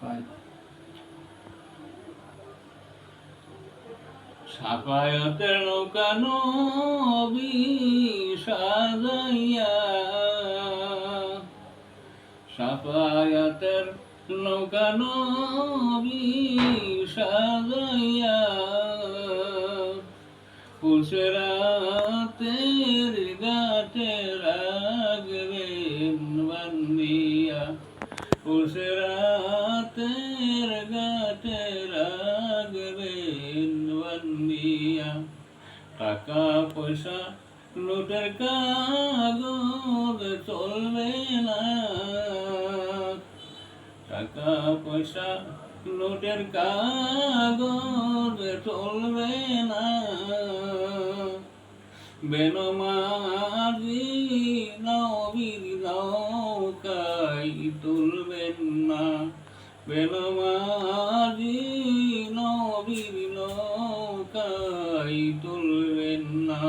পাই। সাফায়াতের নৌকা নবী সাজাইয়া, সাফায়াতের নৌকা নবী সাজাইয়া, পুলসিরাতের ঘাটে রাখবেন বান্দিয়া, পুলসিরাতের ঘাটে রাখবেন বান্দিয়া। টাকা পয়সা লুটের কাগজ চলবে না, টাকা পয়সা লুটের কাগজ চলবে না, বেনমাজি নবীর নৌকায় তুলবেন না, বেনমাজি নবীর নৌকায় তুলবেন না।